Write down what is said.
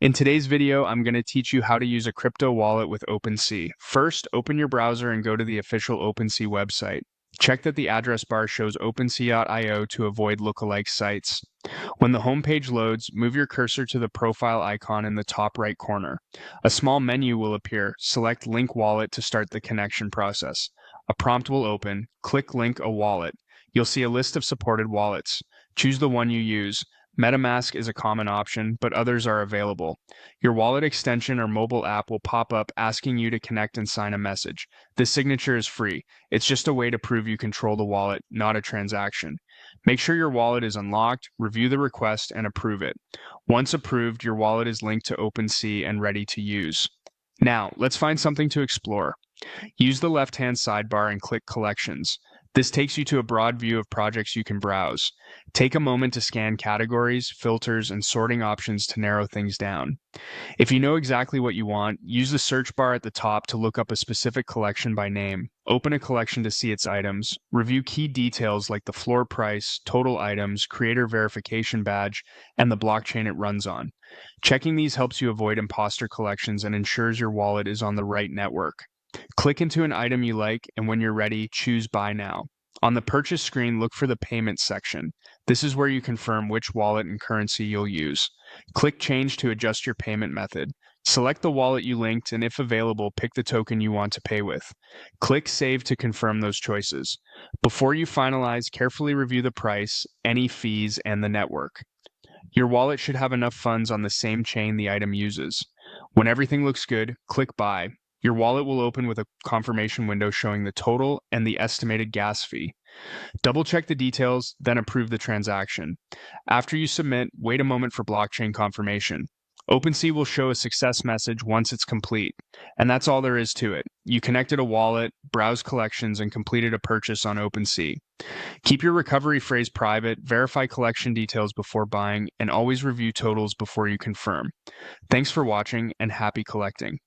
In today's video, I'm going to teach you how to use a crypto wallet with OpenSea. First, open your browser and go to the official OpenSea website. Check that the address bar shows OpenSea.io to avoid lookalike sites. When the homepage loads, move your cursor to the profile icon in the top right corner. A small menu will appear. Select Link Wallet to start the connection process. A prompt will open. Click Link a Wallet. You'll see a list of supported wallets. Choose the one you use. MetaMask is a common option, but others are available. Your wallet extension or mobile app will pop up asking you to connect and sign a message. This signature is free. It's just a way to prove you control the wallet, not a transaction. Make sure your wallet is unlocked, review the request, and approve it. Once approved, your wallet is linked to OpenSea and ready to use. Now, let's find something to explore. Use the left-hand sidebar and click Collections. This takes you to a broad view of projects you can browse. Take a moment to scan categories, filters, and sorting options to narrow things down. If you know exactly what you want, use the search bar at the top to look up a specific collection by name. Open a collection to see its items. Review key details like the floor price, total items, creator verification badge, and the blockchain it runs on. Checking these helps you avoid imposter collections and ensures your wallet is on the right network. Click into an item you like, and when you're ready, choose Buy Now. On the purchase screen, look for the Payment section. This is where you confirm which wallet and currency you'll use. Click Change to adjust your payment method. Select the wallet you linked, and if available, pick the token you want to pay with. Click Save to confirm those choices. Before you finalize, carefully review the price, any fees, and the network. Your wallet should have enough funds on the same chain the item uses. When everything looks good, click Buy. Your wallet will open with a confirmation window showing the total and the estimated gas fee. Double check the details, then approve the transaction. After you submit, wait a moment for blockchain confirmation. OpenSea will show a success message once it's complete. And that's all there is to it. You connected a wallet, browsed collections, and completed a purchase on OpenSea. Keep your recovery phrase private, verify collection details before buying, and always review totals before you confirm. Thanks for watching, and happy collecting.